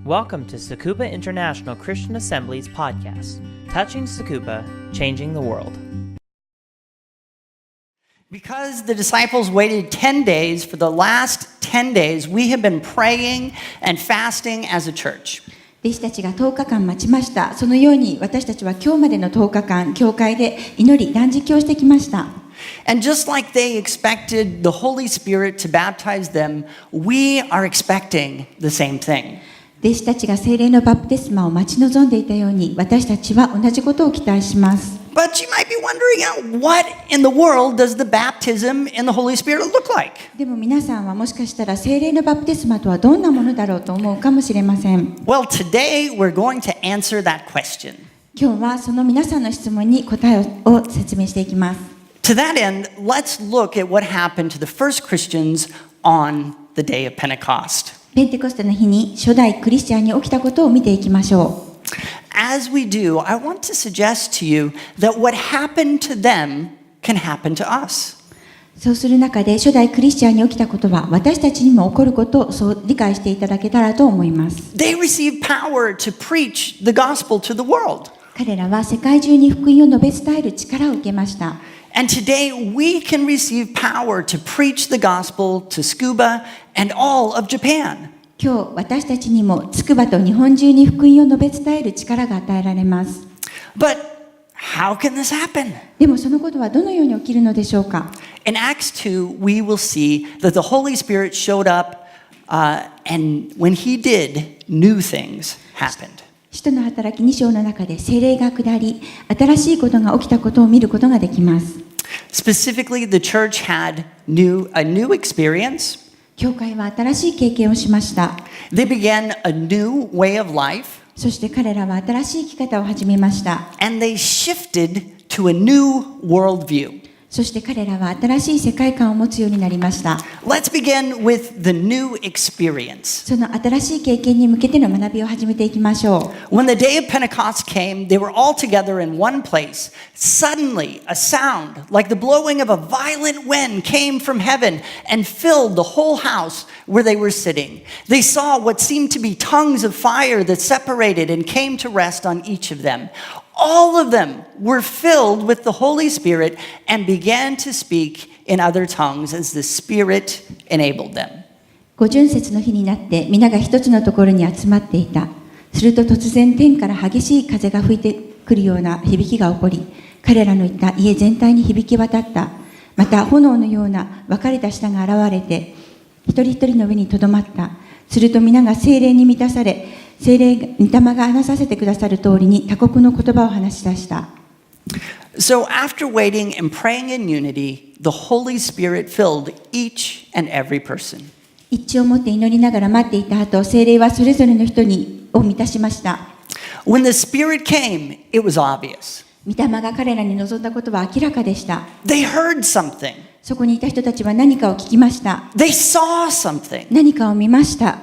Welcome to Tsukuba International Christian Assembly's podcast, Touching Tsukuba, Changing the World. Because the disciples waited 10 days, for the last 10 days, we have been praying and fasting as a church. 弟子たちが10日間待ちました。そのように私たちは今日までの10日間、教会で祈り、断食をしてきました。And just like they expected the Holy Spirit to baptize them, we are expecting the same thing. 弟子たちが聖霊のバプテスマを待ち望んでいたように、私たちは同じことを期待します。But you might be wondering, what in the world does the baptism in the Holy Spirit look like? でも皆さんはもしかしたら聖霊のバプテスマとはどんなものだろうと思うかもしれません。Well, today we're going to answer that question. 今日はその皆さんの質問に答えを説明していきます。To that end, let's look at what happened to the first Christians on the day of Pentecost. ペンテコステの日に初代クリスチャンに起きたことを見ていきましょう。As we do, I want to suggest to you that what happened to them can happen to us. そうする中で初代クリスチャンに起きたことは私たちにも起こることをそう理解していただけたらと思います。They received power to preach the gospel to the world. 彼らは世界中に福音を述べ伝える力を受けました。And today we can receive power to preach the gospel to Tsukuba and all of Japan. 今日私たちにもつくばと日本中に福音を述べ伝える力が与えられます。But how can this happen? でもそのことはどのように起きるのでしょうか。In Acts 2, we will see that the Holy Spirit showed up, and when he did, new things happened. 使徒の働き2章の中で聖霊が下り、新しいことが起きたことを見ることができます。Specifically, the church had a new experience. 教会は新しい経験をしました。They began a new way of life. そして彼らは新しい生き方を始めました。And they shifted to a new worldview. そして彼らは新しい世界観を持つようになりました。Let's begin with the new experience. その新しい経験に向けての学びを始めていきましょう。When the day of Pentecost came, they were all together in one place. Suddenly, a sound like the blowing of a violent wind came from heaven and filled the whole house where they were sitting. They saw what seemed to be tongues of fire that separated and came to rest on each of them. All of them were filled with the Holy Spirit and began to speak in other tongues as the Spirit enabled them. 五旬節の日になって皆が一つのところに集まっていた。すると突然天から激しい風が吹いてくるような響きが起こり、彼らのいた家全体に響き渡った。また炎のような分かれた舌が現れて、一人一人の上にとどまった。すると皆が聖霊に満たされ、聖霊御霊が話させてくださる通りに他国の言葉を話し出した。So after waiting and praying in unity, the Holy Spirit filled each and every person. 一致を持って祈りながら待っていた後、聖霊はそれぞれの人を満たしました。When the Spirit came, it was obvious. 御霊が彼らに望んだことは明らかでした。They heard something. そこにいた人たちは何かを聞きました。They saw something. 何かを見ました。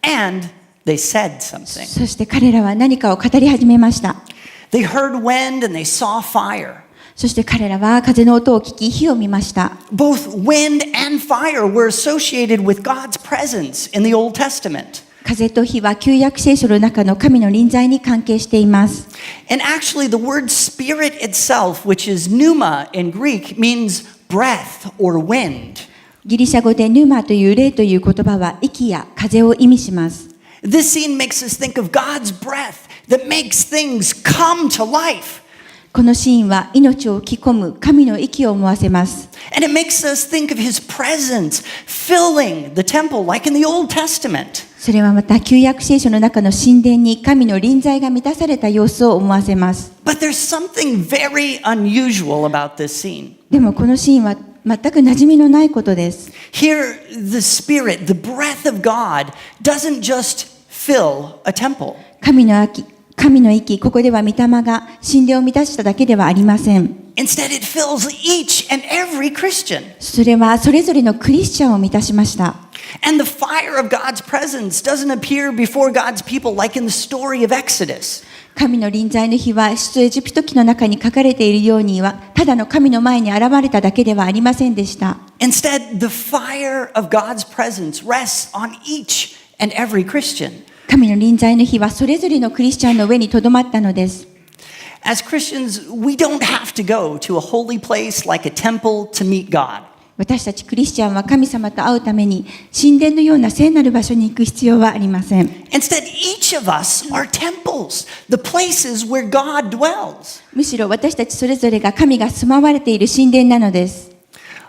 And they said something. そして彼らは何かを語り始めました。They heard wind and they saw fire. そして彼らは風の音を聞き、火を見ました。Both wind and fire were associated with God's presence in the Old Testament. 風と火は旧約聖書の中の神の臨在に関係しています。And actually the word spirit itself, which is pneuma in Greek, means breath or wind. ギリシャ語でヌーマという霊という言葉は息や風を意味します。This scene makes us think of God's breath that makes things come to life. このシーンは命を吹き込む神の息を思わせます。And it makes us think of his presence filling the temple like in the Old Testament. それはまた旧約聖書の中の神殿に神の臨在が満たされた様子を思わせます。But there's something very unusual about this scene. でもこのシーンは全く馴染みのないことです。Here, the Spirit, the breath of God, doesn't just fill a temple. 神の息、ここでは御霊が神殿を満たしただけではありません。Instead, it fills each and every Christian. それはそれぞれのクリスチャンを満たしました。And the fire of God's presence doesn't appear before God's people like in the story of Exodus. 神の臨在の日は出エジプト記の中に書かれているようにはただの神の前に現れただけではありませんでした。Instead, the fire of God's presence rests on each and every Christian. 神の臨在の火はそれぞれのクリスチャンの上にとどまったのです。As Christians, we don't have to go to a holy place like a temple to meet God. 私たちクリスチャンは神様と会うために神殿のような聖なる場所に行く必要はありません。Instead, each of us are temples, the places where God dwells. むしろ私たちそれぞれが神が住まわれている神殿なのです。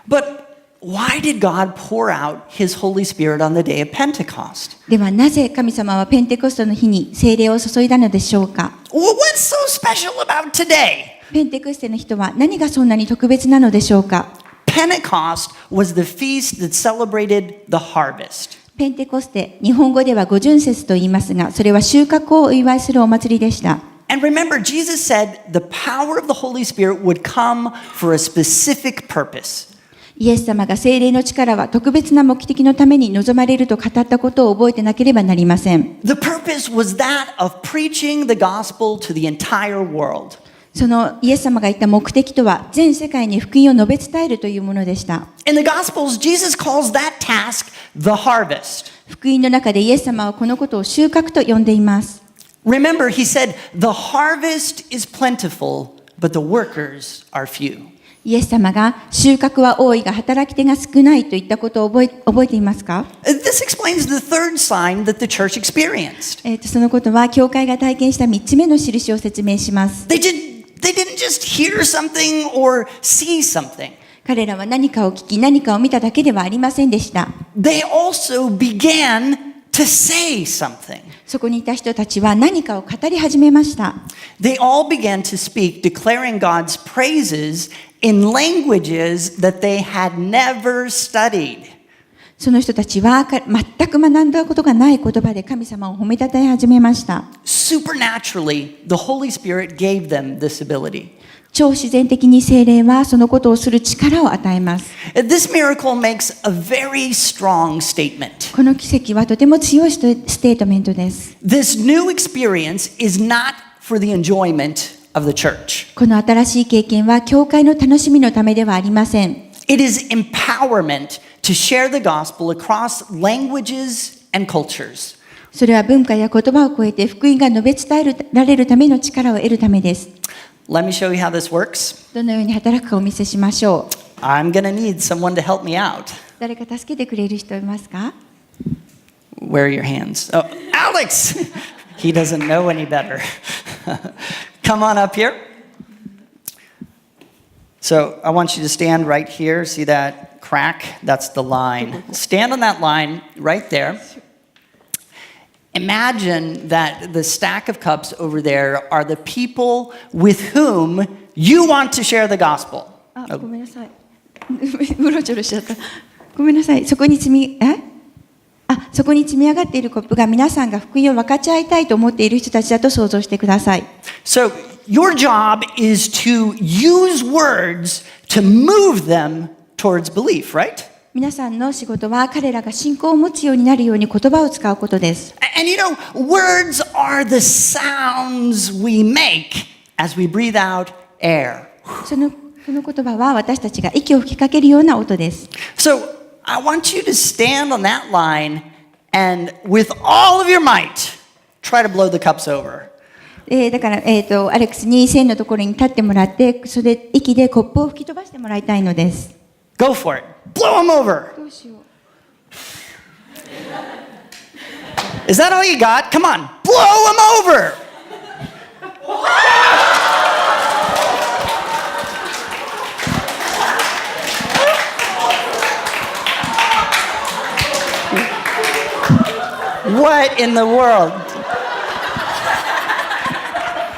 But why did God pour out His Holy Spirit on the day of Pentecost? ではなぜ神様はペンテコストの日に聖霊を注いだのでしょうか。 Well, what's so special about today? ペンテコステの人は何がそんなに特別なのでしょうか。Pentecost was the feast that celebrated the harvest. ペンテコステ、日本語では五旬節と言いますが、それは収穫をお祝いするお祭りでした。And remember, Jesus said the power of the Holy Spirit would come for a specific purpose. イエス様が聖霊の力は特別な目的のために望まれると語ったことを覚えてなければなりません。The purpose was that of preaching the gospel to the entire world. そのイエス様が言った目的とは、全世界に福音を述べ伝えるというものでした。In the Gospels, Jesus calls that task the harvest. 福音の中でイエス様はこのことを収穫と呼んでいます。Remember, he said, the harvest is plentiful, but the workers are few. イエス様が収穫は多いが働き手が少ないといったことを覚えていますか？ This explains the third sign that the church experienced. そのことは教会が体験した3つ目の印を説明します。They didn't just hear something or see something. 彼らは何かを聞き、何かを見ただけではありませんでした。They also began to say something. そこにいた人たちは何かを語り始めました。They all began to speak, declaring God's praises in languages that they had never studied. その人たちは全く学んだことがない言葉で神様を褒めたたえ始めました。Supernaturally, the Holy Spirit gave them this ability. 超自然的に聖霊はそのことをする力を与えます。This miracle makes a very strong statement. この奇跡はとても強いステートメントです。This new experience is not for the enjoyment of the church. この新しい経験は教会の楽しみのためではありません。It is empowerment to share the gospel across languages and cultures. それは文化や言葉を超えて福音が述べ伝えられるための力を得るためです。Let me show you how this works. どのように働くかお見せしましょう。I'm going to need someone to help me out. 誰か助けてくれる人いますか？ Where are your hands? Oh, Alex! He doesn't know any better. Come on up here. So I want you to stand right here. See that crack? That's the line. Stand on that line right there. Imagine that the stack of cups over there are the people with whom you want to share the gospel. ごめんなさい。うろちょろしちゃった。ごめんなさい。そこに積み上がっているコップが皆さんが福音を分かち合いたいと思っている人たちだと想像してください。So your job is to use words to move them towards belief, right? 皆さんの仕事は彼らが信仰を持つようになるように言葉を使うことです。And you know, words are the sounds we make as we breathe out air. この言葉は私たちが息を吹きかけるような音です。So I want you to stand on that line and with all of your might try to blow the cups over. だから、アレックスに線のところに立ってもらって、それで息でコップを吹き飛ばしてもらいたいのです。Go for it. Blow them over. どうしよう。Is that all you got? Come on. Blow them over. What in the world?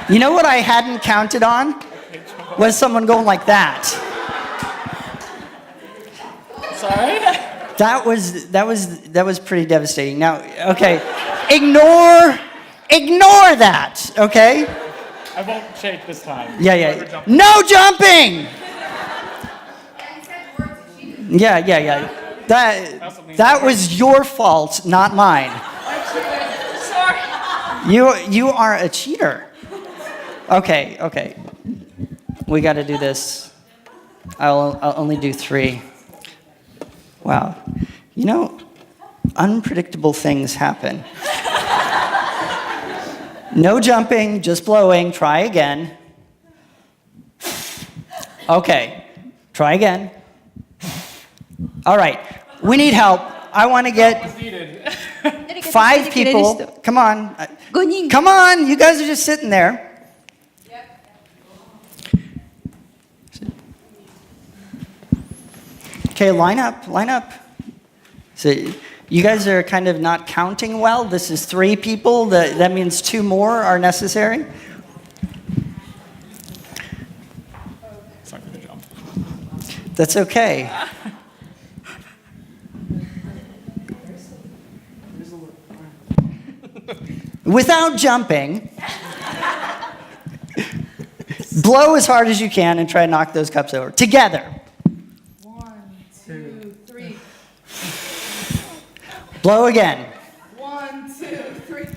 You know what I hadn't counted on? Was someone going like that. Sorry? That was pretty devastating. Now, okay, ignore that, okay? I won't shake this time. Yeah. No jumping! Yeah. That was your fault, not mine. Sorry. You are a cheater. Okay. We got to do this. I'll only do 3. Wow. You know, unpredictable things happen. No jumping, just blowing. Try again. Okay, try again. All right, we need help. I want to get 5 people. Come on. 5人 Come on, you guys are just sitting there. Okay, line up. So you guys are kind of not counting well. This is 3 people. That means 2 more are necessary. Sorry for the jump. That's okay. Without jumping, blow as hard as you can and try to knock those cups over. Together. 1, 2, 3. Blow again. 1, 2, 3.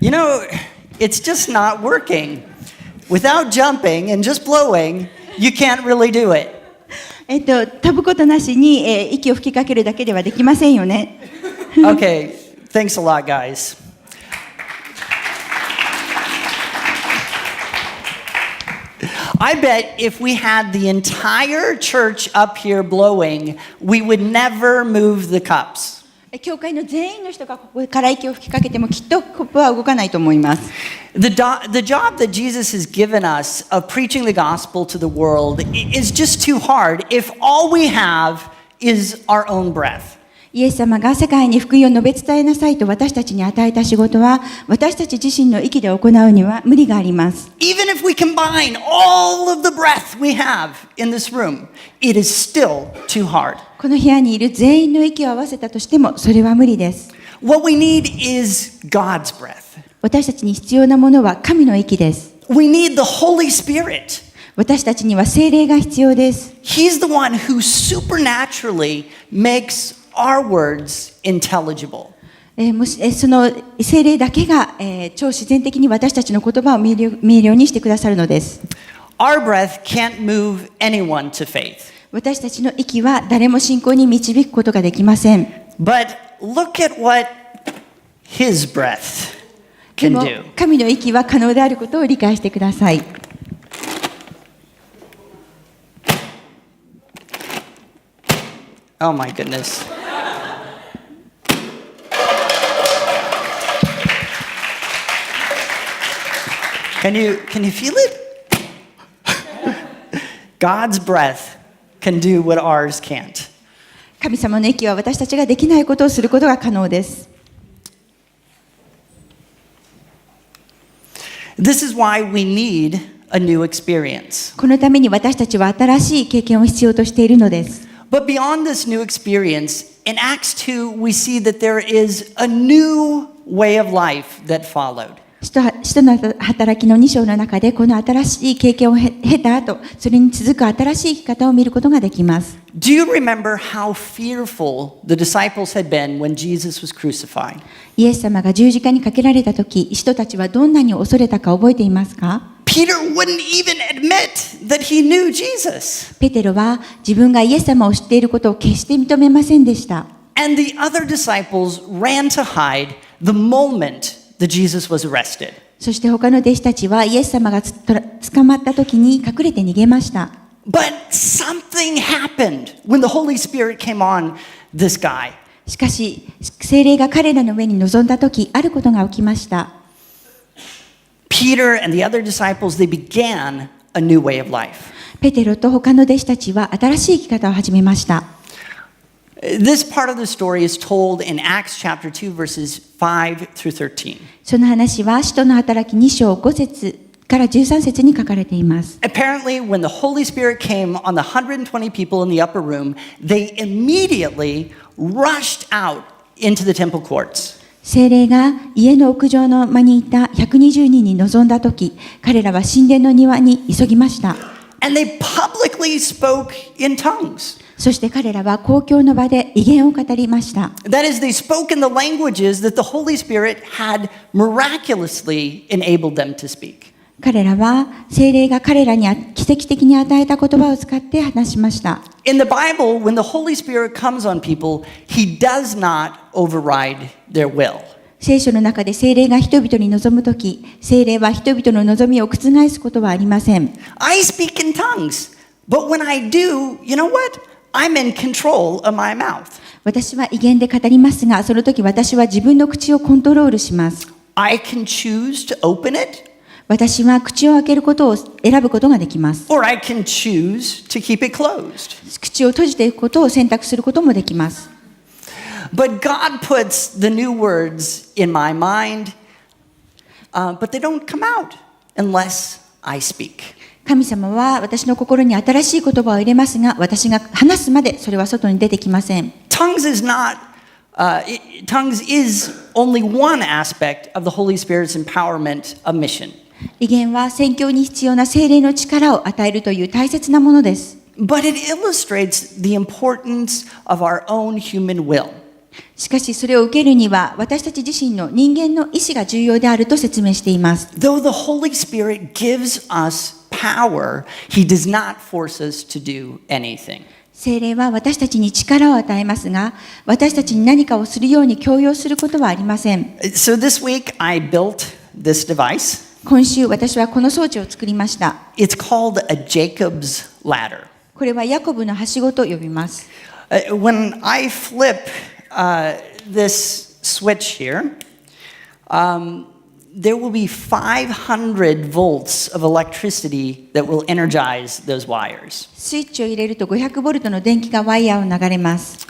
You know, it's just not working. Without jumping and just blowing, you can't really do it. 飛ぶことなしに、息を吹きかけるだけではできませんよね。Okay, thanks a lot, guys. I bet if we had the entire church up here blowing, we would never move the cups. 教会の全員の人がここから息を吹きかけてもきっとコップは動かないと思います。The job that Jesus has given us of preaching the gospel to the world is just too hard if all we have is our own breath. イエス様が世界に福音を述べ伝えなさいと私たちに与えた仕事は私たち自身の息で行うには無理があります。Even if we combine all of the breath we have in this room, it is still too hard. この部屋にいる全員の息を合わせたとしてもそれは無理です。What we need is God's breath. 私たちに必要なものは神の息です。We need the Holy Spirit. 私たちには聖霊が必要です。He's the one who supernaturally makes our words intelligible. その聖霊だけが、超自然的に私たちの言葉を見えるようにしてくださるのです。Our breath can't move anyone to faith. 私たちの息は誰も信仰に導くことができません。But look at what His breath で can も do. 神の息は可能であることを理解してください。Oh my goodness. Can you feel it? God's breath can do what ours can't. 神様の息は私たちができないことをすることが可能です。This is why we need a new experience. このために私たちは新しい経験を必要としているのです。But beyond this new experience, in Acts 2, we see that there is a new way of life that followed. 使徒の働きの2章の中でこの新しい経験を経た後、それに続く新しい生き方を見ることができます。Do you remember how fearful the disciples had been when Jesus was crucified? イエス様が十字架にかけられた時、使徒たちはどんなに恐れたか覚えていますか？ Peter wouldn't even admit that he knew Jesus. ペテロは自分がイエス様を知っていることを決して認めませんでした。And the other disciples ran to hide the moment that Jesus was arrested. そして他の弟子たちはイエス様が捕まった時に隠れて逃げました。But something happened when the Holy Spirit came on this guy. しかし、聖霊が彼らの上に臨んだ時、あることが起きました。Peter and the other disciples, they began a new way of life. ペテロと他の弟子たちは新しい生き方を始めました。This part of the story is told in Acts chapter 2 verses 5 through 13. その話は使徒の働き2章5節から13節に書かれています。Apparently, when the Holy Spirit came on the 120 people in the upper room, they immediately rushed out into the temple courts. 聖霊が家の屋上の間にいた120人に臨んだ時、彼らは神殿の庭に急ぎました。And they publicly spoke in tongues. そして彼らは公共の場で異言を語りました。That is, they spoke in the languages that the Holy Spirit had miraculously enabled them to speak. 彼らは聖霊が彼らに奇跡的に与えた言葉を使って話しました。In the Bible, when the Holy Spirit comes on people, he does not override their will. 聖書の中で聖霊が人々に望むとき、聖霊は人々の望みを覆すことはありません。I speak in tongues, but when I do, you know what? I'm in control of my mouth. 私は異言で語りますが、その時私は自分の口をコントロールします。I can choose to open it, 私は口を開けることを選ぶことができます。 or I can choose to keep it closed. 口を閉じていくことを選択することもできます。But God puts the new words in my mind, but they don't come out unless I speak. 神様は私の心に新しい言葉を入れますが、私が話すまでそれは外に出てきません。Tongues is only one aspect of the Holy Spirit's empowerment of mission. 異言は宣教に必要な聖霊の力を与えるという大切なものです。But it illustrates the importance of our own human will. しかしそれを受けるには私たち自身の人間の意志が重要であると説明しています。Though the Holy Spirit gives us power, He does not force us to do anything. 聖霊は私たちに力を与えますが、私たちに何かをするように強要することはありません。So this week I built this device. 今週私はこの装置を作りました。It's called a Jacob's ladder. これはヤコブのはしごと呼びます。When I flip this switch here, there will be 500 volts of electricity that will energize those wires. スイッチを入れると500ボルトの電気がワイヤーを流れます。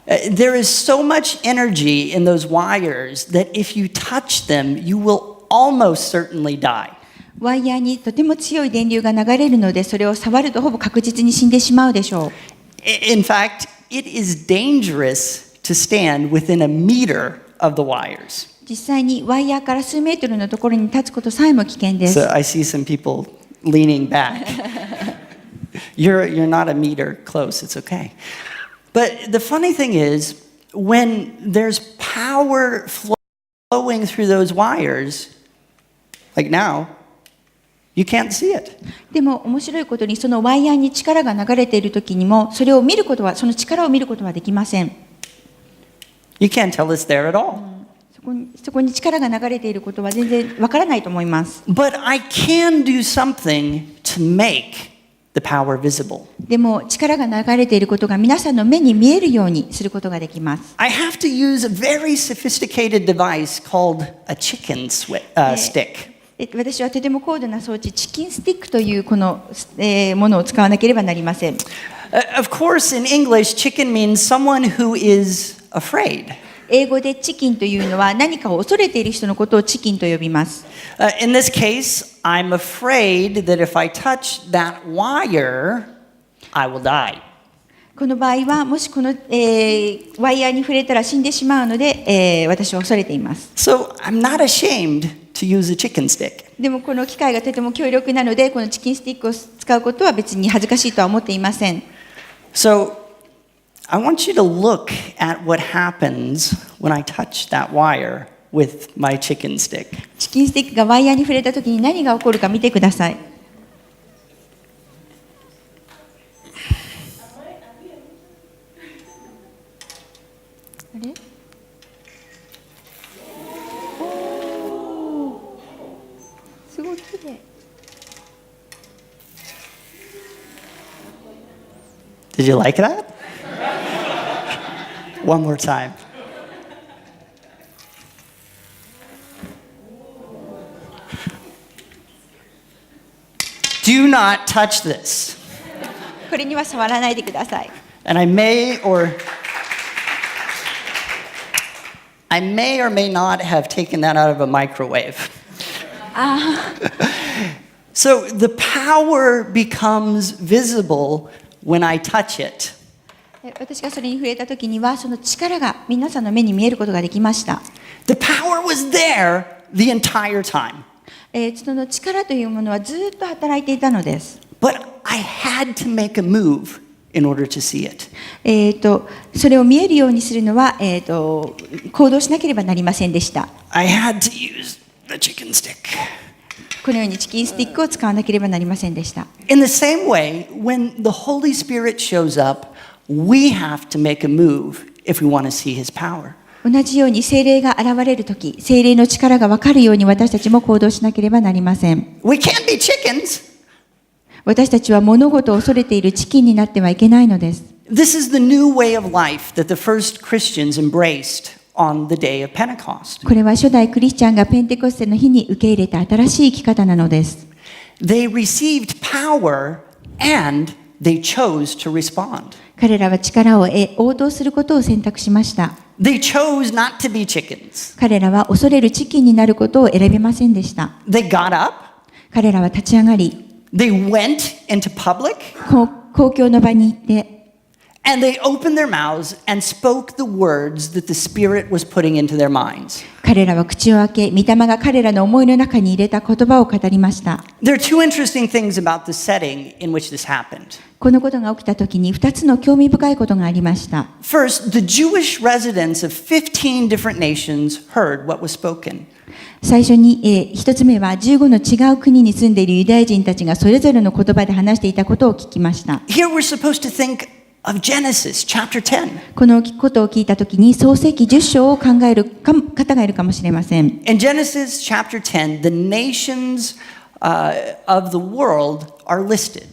There is so much energy in those wires that if you touch them, you will almost certainly die. ワイヤーにとても強い電流が流れるので、それを触るとほぼ確実に死んでしまうでしょう。In fact, it is dangerous to stand within a meter of the wires. 実際にワイヤーから数メートルのところに立つことさえも危険です。 So I see some people leaning back. You're not a meter close, it's okay. But the funny thing is, when there's power flowing through those wires, like now, you can't see it. でも面白いことにそのワイヤーに力が流れている時にもそれを見ることは、その力を見ることはできません。You can't tell it's there at all. そこに力が流れていることは全然わからないと思います。 But I can do something to make the power visible. でも力が流れていることが皆さんの目に見えるようにすることができます。 I have to use a very sophisticated device called a chicken stick. 私はとても高度な装置、チキンスティックというこの、ものを使わなければなりません。Of course, in English, chicken means someone who is afraid. 英語でチキンというのは何かを恐れている人のことをチキンと呼びます。In this case, I'm afraid that if I touch that wire, I will die. この場合はもしこの、ワイヤーに触れたら死んでしまうので、私は恐れています。 So I'm not ashamed to use a chicken stick. でもこの機械がとても強力なので、このチキンスティックを使うことは別に恥ずかしいとは思っていません。 So I want you to look at what happens when I touch that wire with my chicken stick. チキンスティックがワイヤーに触れたときに何が起こるか見てください。あれ？おー、すごい綺麗。Did you like that? One more time. Do not touch this. これには触らないでください。And I may or may not have taken that out of a microwave. So the power becomes visible when I touch it. 私がそれに触れたときには、その力が皆さんの目に見えることができました。The power was there the entire time. その力というものはずっと働いていたのです。But I had to make a move in order to see it. それを見えるようにするのは、行動しなければなりませんでした。I had to use the chicken stick. このようにチキンスティックを使わなければなりませんでした。In the same way, when the Holy Spirit shows up, we have to make a move if we want to see His power. 同じように聖霊が現れるとき、聖霊の力が分かるように私たちも行動しなければなりません。We can't be chickens. 私たちは物事を恐れているチキンになってはいけないのです。This is the new way of life that the first Christians embraced on the day of Pentecost. これは初代クリスチャンがペンテコステの日に受け入れた新しい生き方なのです。They received power and they chose to respond. 彼らは力を得、応答することを選択しました。They chose not to be chickens. 彼らは恐れるチキンになることを選びませんでした。They got up, 彼らは立ち上がり、they went into public, 公共の場に行って、and they opened their mouths and spoke the words that the Spirit was putting into their minds. 彼らは口を開け、御霊が彼らの思いの中に入れた言葉を語りました。There are two interesting things about the setting in which this happened. このことが起きたときに2つの興味深いことがありました。First, the Jewish residents of 15 different nations heard what was spoken. 最初に、1つ目は15の違う国に住んでいるユダヤ人たちがそれぞれの言葉で話していたことを聞きました。Here we're supposed to think of Genesis chapter 10. このことを聞いたときに創世記10章を考える方がいるかもしれません。In Genesis chapter 10, the nations of the world are listed.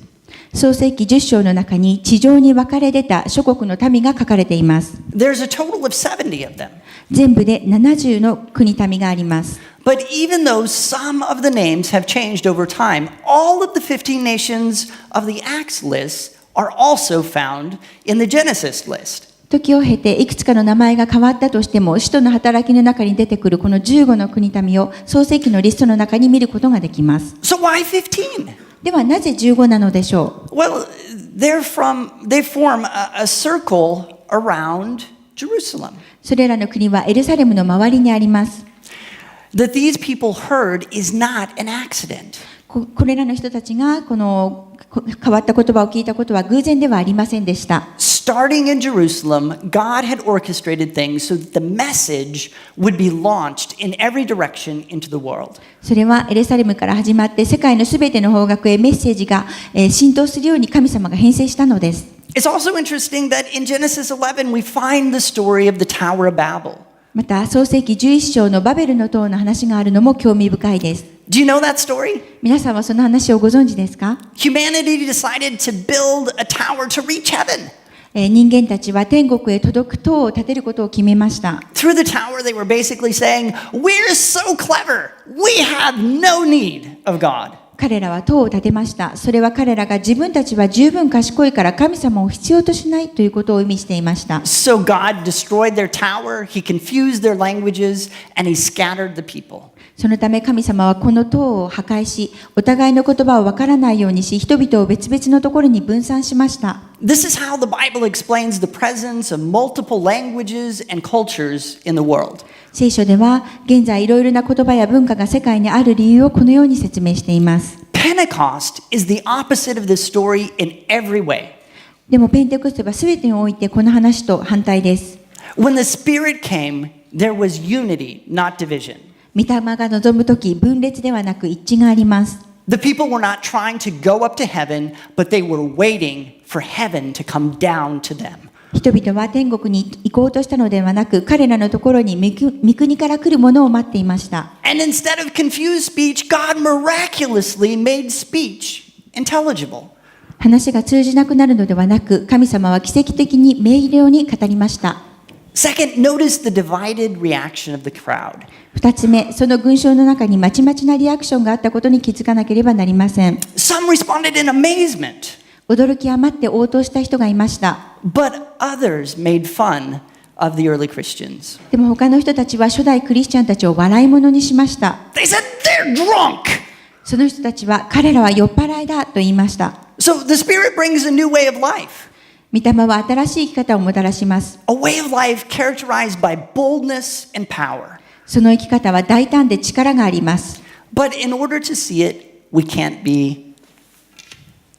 創世記10章の中に地上に分かれ出た諸国の民が書かれています。There's a total of 70 of them. 全部で70の国民があります。But even though some of the names have changed over time, all of the 15 nations of the Acts list are also found in the Genesis list. 時を経ていくつかの名前が変わったとしても、使徒の働きの中に出てくるこの15の国民を創世記のリストの中に見ることができます。So why 15? ではなぜ15なのでしょう。 Well, they form a circle around Jerusalem. それらの国はエルサレムの周りにあります。That these people heard is not an accident. これらの人たちがこの変わった言葉を聞いたことは偶然ではありませんでした。Starting in Jerusalem, God had orchestrated things so that the message would be launched in every direction into the world. それはエルサレムから始まって世界のすべての方角へメッセージが浸透するように神様が編成したのです。It's also interesting that in Genesis 11 we find the story of the Tower of Babel. また創世記11章のバベルの塔の話があるのも興味深いです。Do you know that story? 皆さんはその話をご存知ですか？ Humanity decided to build a tower to reach heaven. 人間たちは天国へ届く塔を建てることを決めました。Through the tower they were basically saying, "We're so clever. We have no need of God." 彼らは塔を建てました。それは彼らが自分たちは十分賢いから神様を必要としないということを意味していました。So God destroyed their tower, He confused their languages, and He scattered the people. そのため神様はこの塔を破壊し、お互いの言葉をわからないようにし、人々を別々のところに分散しました。This is how the Bible explains the presence of multiple languages and cultures in the world. 聖書では現在いろいろな言葉や文化が世界にある理由をこのように説明しています。Pentecost is the opposite of this story in every way. でもペンテコステは全てにおいてこの話と反対です。When the Spirit came, there was unity, not division. 御霊が望むとき、分裂ではなく一致があります。The people were not trying to go up to heaven, but they were waiting for heaven to come down to them. 人々は天国に行こうとしたのではなく、彼らのところに御国から来るものを待っていました。And instead of confused speech, God miraculously made speech intelligible. 話が通じなくなるのではなく、神様は奇跡的に明瞭に語りました。Second, notice the divided reaction of the crowd. 2つ目、その群衆の中にまちまちなリアクションがあったことに気づかなければなりません。Some responded in amazement, 驚き余って応答した人がいました。but others made fun of the early Christians. でも他の人たちは初代クリスチャンたちを笑い物にしました。 They said, "They're drunk." その人たちは彼らは酔っ払いだと言いました。So the Spirit brings a new way of life, 御霊は新しい生き方をもたらします。 a way of life characterized by boldness and power. その生き方は大胆で力があります。But in order to see it, we can't be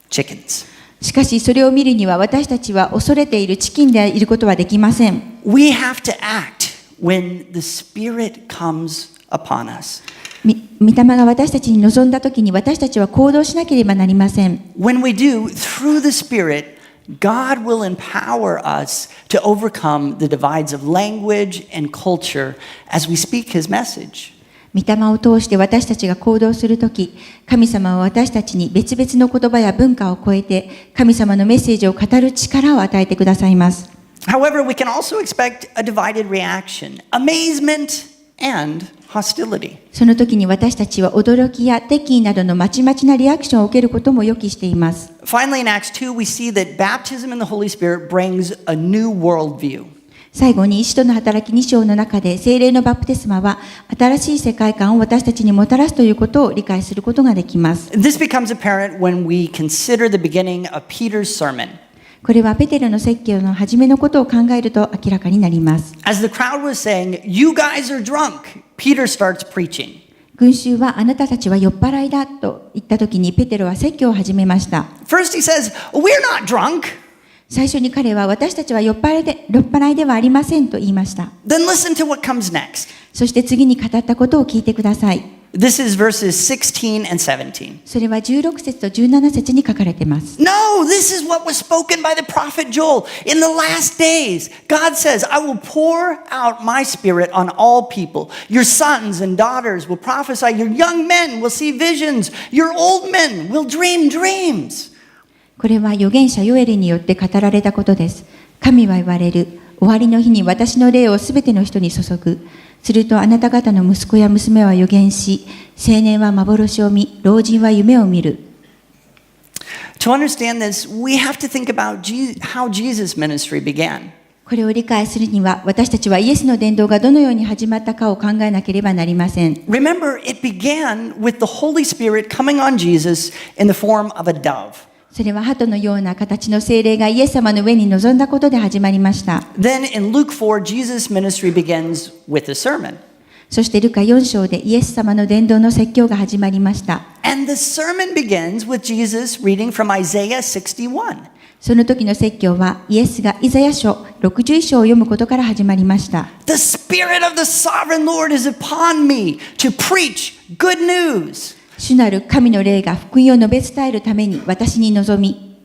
chickens. しかしそれを見るには私たちは恐れているチキンでいることはできません。We have to act when the Spirit comes upon us. 御霊が私たちに望んだときに私たちは行動しなければなりません。When we do, through the Spirit, God will empower us to overcome the divides of language and culture as we speak His message. 御霊を通して私たちが行動するとき、神様は私たちに別々の言葉や文化を超えて、神様のメッセージを語る力を与えてくださいます。However, we can also expect a divided reaction, amazement and hostility. その時に私たちは驚きや敵意などのまちまちなリアクションを受けることも予期しています。Finally, in Acts 2, we see that baptism in the Holy Spirit brings a new worldview. 最後に使徒の働き2章の中で聖霊のバプテスマは新しい世界観を私たちにもたらすということを理解することができます。This becomes apparent when we consider the beginning of Peter's sermon. これはペテロの説教の初めのことを考えると明らかになります。As the crowd was saying, "You guys are drunk," Peter starts preaching. 群衆はあなたたちは酔っ払いだと言った時にペテロは説教を始めました。First he says, "We're not drunk." 最初に彼は私たちは酔っ払いではありませんと言いました。Then listen to what comes next. そして次に語ったことを聞いてください。This is verses 16 and 17. それは16節と17節に書かれています。No, this is what was spoken by the prophet Joel. In the last days, God says, I will pour out my spirit on all people. Your sons and daughters will prophesy. Your young men will see visions. Your old men will dream dreams. これは預言者ヨエルによって語られたことです。神は言われる。終わりの日に私の霊をすべての人に注ぐ。するとあなた方の息子や娘は預言し、青年は幻を見、老人は夢を見る。To understand this, we have to think about how Jesus' ministry began. これを理解するには、私たちはイエスの伝道がどのように始まったかを考えなければなりません。Remember, it began with the Holy Spirit coming on Jesus in the form of a dove. それは鳩のような形の聖霊がイエス様の上に臨んだことで始まりました。Then in Luke 4, Jesus' ministry begins with a sermon. そしてルカ4章でイエス様の伝道の説教が始まりました。And the sermon begins with Jesus reading from Isaiah 61. その時の説教はイエスがイザヤ書61章を読むことから始まりました。The Spirit of the Sovereign Lord is upon me to preach good news. 主なる神の霊が福音を述べ伝えるために私に臨み。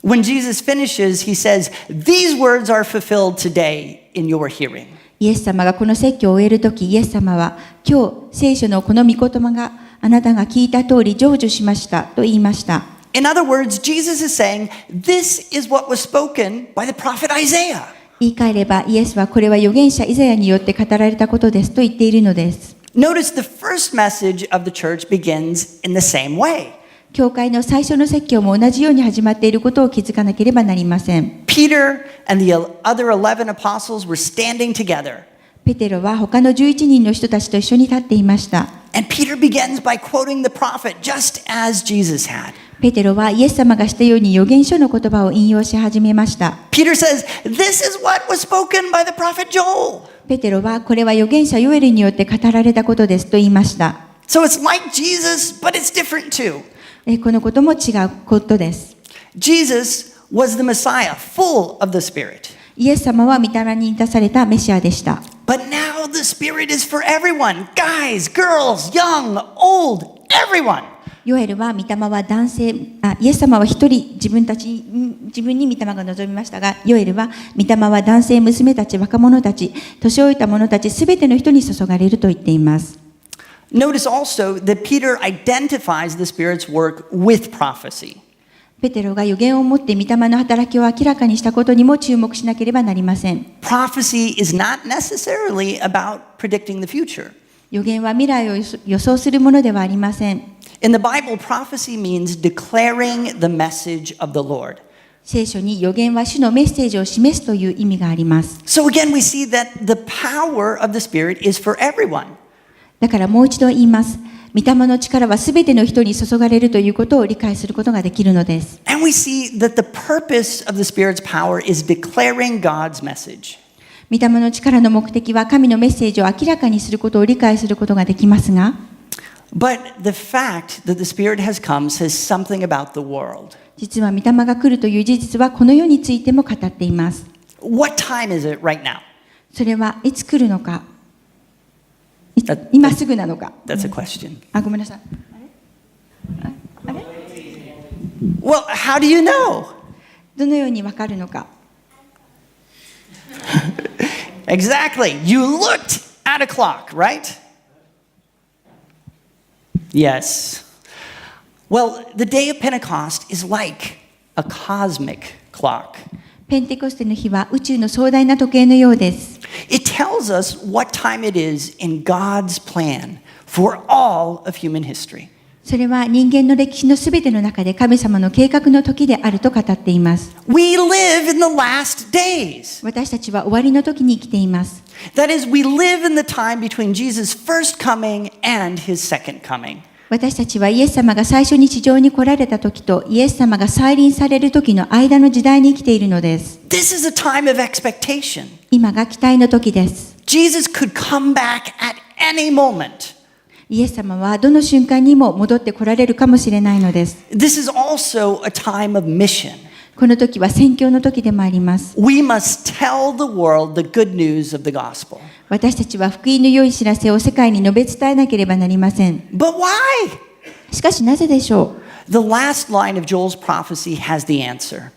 When Jesus finishes, he says, "These words are fulfilled today in your hearing." イエス様がこの説教を終えるとき、イエス様は今日聖書のこの御言葉があなたが聞いた通り成就しましたと言いました。In other words, Jesus is saying, "This is what was spoken by the prophet Isaiah." 言い換えればイエスはこれは預言者イザヤによって語られたことですと言っているのです。Notice the first message of the church begins in the same way. 教会の最初の説教も同じように始まっていることを気づかなければなりません。Peter and the other 11 apostles were standing together. ペテロは他の11人の人たちと一緒に立っていました。And Peter begins by quoting the prophet just as Jesus had. ペテロはイエス様がしたように預言書の言葉を引用し始めました。Peter says, "This is what was spoken by the prophet Joel." ペテロはこれは預言者ヨエルによって語られたことですと言いました。So it's like Jesus, but it's different too. このことも違うことです。Jesus was the Messiah, full of the Spirit. イエス様は御霊に満たされたメシアでした。But now the Spirit is for everyone, guys, girls, young, old, everyone. ヨエルは御霊は男性、イエス様は一人自分に御霊が望みましたが、ヨエルは御霊は男性、娘たち、若者たち、年老いた者たち、すべての人に注がれると言っています。Notice also that Peter identifies the Spirit's work with prophecy. ペテロが預言をもって御霊の働きを明らかにしたことにも注目しなければなりません。Prophecy is not necessarily about predicting the future. 預言は未来を予想するものではありません。In the Bible, prophecy means declaring the message of the Lord. 聖書に預言は主のメッセージを示すという意味があります。So again, we see that the power of the Spirit is for everyone. だからもう一度言います。御霊の力はすべての人に注がれるということを理解することができるのです。And we see that the purpose of the Spirit's power is declaring God's message. 御霊の力の目的は神のメッセージを明らかにすることを理解することができますが、But the fact that the Spirit has come says something about the world. 実は御霊が来るという事実はこの世についても語っています。What time is it right now? それはいつ来るのか、今すぐなのか。That's a question. ごめんなさい。あれ Well, how do you know? どのようにわかるのか。Exactly. You looked at a clock, right? Yes. Well, the day of Pentecost is like a cosmic clock. ペンテコステの日は宇宙の壮大な時計のようです。It tells us what time it is in God's plan for all of human history. それは人間の歴史のすべての中で神様の計画の時であると語っています。We live in the last days. 私たちは終わりの時に生きています。That is, we live in the time between Jesus' first coming and his second coming. 私たちはイエス様が最初に地上に来られた時とイエス様が再臨される時の間の時代に生きているのです。This is a time of expectation. 今が期待の時です。Jesus could come back at any moment. イエス様はどの瞬間にも戻って来られるかもしれないのです。This is also a time of mission. この時は宣教の時でもあります。We must tell the world the good news of the gospel. 私たちは福音の良い知らせを世界に述べ伝えなければなりません。But why? しかしなぜでしょう。 The last line of Joel's prophecy has the answer.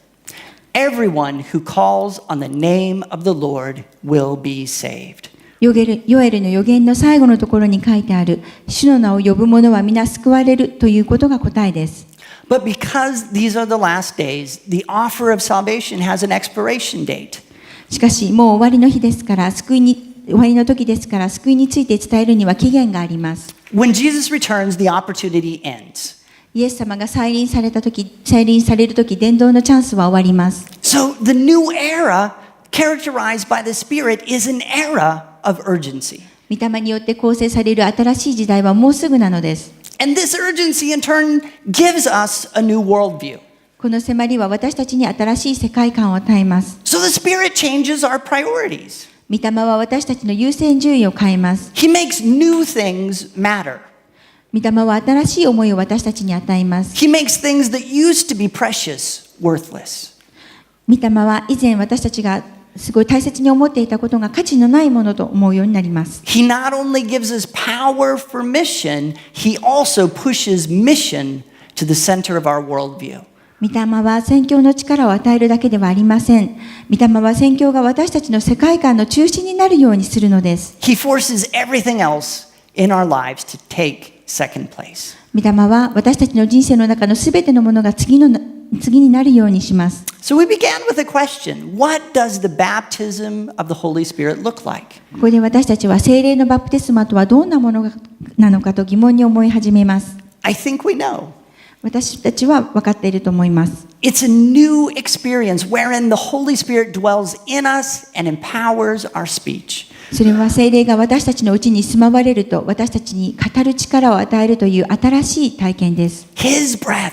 Everyone who calls on the name of the Lord will be saved. ヨエルの預言の最後のところに書いてある、主の名を呼ぶ者は皆救われるということが答えです。But because these are the last days, the offer of salvation has an expiration date. しかし、もう終わりの日ですから、終わりの時ですから、救いについて伝えるには期限があります。When Jesus returns, the opportunity ends. イエス様が再臨される時、伝道のチャンスは終わります。So the new era characterized by the Spirit is an era of urgency. 御霊によって構成される新しい時代はもうすぐなのです。And this urgency in turn gives us a new worldview. この迫りは私たちに新しい世界観を与えます。So the Spirit changes our priorities. 御霊は私たちの優先順位を変えます。He makes new things matter. 御霊は新しい思いを私たちに与えます。He makes things that used to be precious worthless. 御霊は以前私たちがすごい大切に思っていたことが価値のないものと思うようになります。He not only gives us power for mission, he also pushes mission to the center of our worldview. 御霊は宣教の力を与えるだけではありません。御霊は宣教が私たちの世界観の中心になるようにするのです。He forces everything else in our lives to take second place. 御霊は私たちの人生の中のすべてのものが次になるようにします。So we began with a question. What does the baptism of the Holy Spirit look like? ここで私たちは聖霊のバプテスマとはどんなものなのかと疑問に思い始めます。I think we know. 私たちは分かっていると思います。It's a new experience wherein the Holy Spirit dwells in us and empowers our speech. それは聖霊が私たちのうちに住まわれると私たちに語る力を与えるという新しい体験です。His breath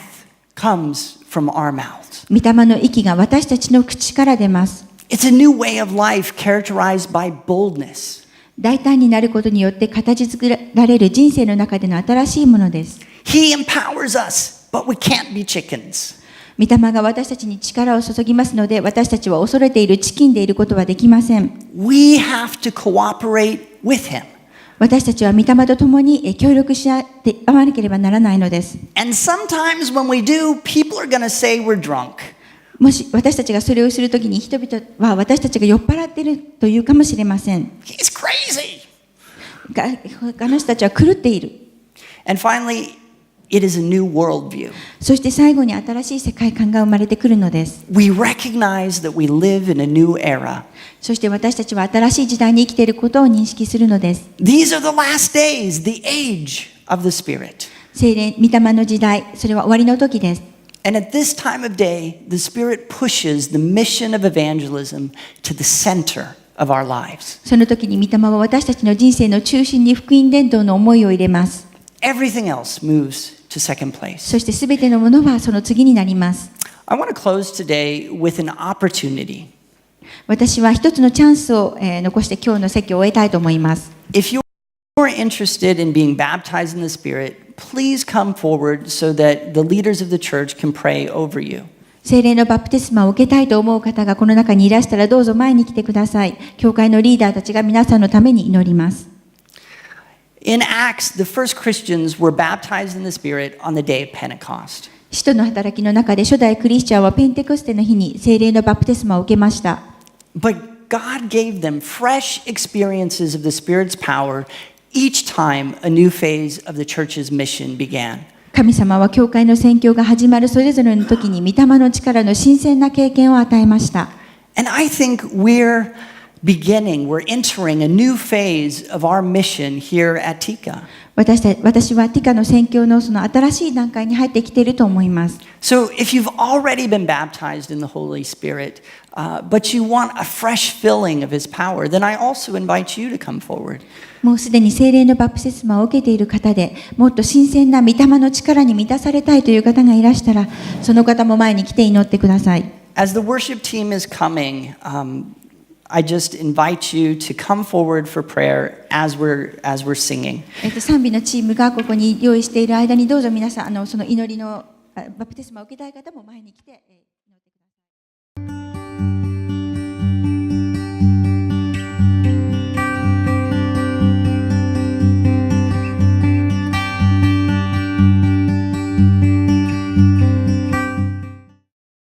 comes from our mouths. 御霊の息が私たちの口から出ます。It's a new way of life characterized by boldness. 大胆になることによって形作られる人生の中での新しいものです。He empowers us, but we can't be chickens. 御霊が私たちに力を注ぎますので、私たちは恐れているチキンでいることはできません。We have to cooperate with him. 私たちは御霊と共に協力し合って会わなければならないのです。And sometimes when we do, people are going to say we're drunk. もし私たちがそれをするときに人々は私たちが酔っ払っているというかもしれません。He's crazy. あの人たちは狂っている。And finally, it is a new worldview. そして最後に新しい世界観が生まれてくるのです。We recognize that we live in a new era. そして私たちは新しい時代に生きていることを認識するのです。These are the last days, the age of the Spirit. 聖霊、御霊の時代、それは終わりの時です。And at this time of day, the Spirit pushes the mission of evangelism to the center of our lives. その時に御霊は私たちの人生の中心に福音伝道の思いを入れます。Everything else moves to second place. そしてすべてのものはその次になります。I want to close today with an opportunity. 私は一つのチャンスを残して今日の説教を終えたいと思います。If you're interested in being baptized in the Spirit, please come forward so that the leaders of the church can pray over you. 聖霊のバプテスマを受けたいと思う方がこの中にいらしたらどうぞ前に来てください。教会のリーダーたちが皆さんのために祈ります。In Acts, the first Christians were baptized in the Spirit on the day of Pentecost. 使徒の働きの中で初代クリスチャンはペンテコステの日に聖霊のバプテスマを受けました。But God gave them fresh experiences of the Spirit's power each time a new phase of the church's mission began. 神様は教会の宣教が始まるそれぞれの時に御霊の力の新鮮な経験を与えました。And I think we're entering a new phase of our mission here at Tika. 私はティカの宣教のその新しい段階に入ってきていると思います。So if you've already been baptized in the Holy Spirit, but you want a fresh filling of His power, then I also invite you to come forward. もうすでに聖霊のバプテスマを受けている方で、もっと新鮮な御霊の力に満たされたいという方がいらしたら、その方も前に来て祈ってください。As the worship team is coming, I just invite you to come forward for prayer as we're singing. 賛美のチームがここに用意している間にどうぞ皆さんその祈りのバプテスマを受けたい方も前に来て。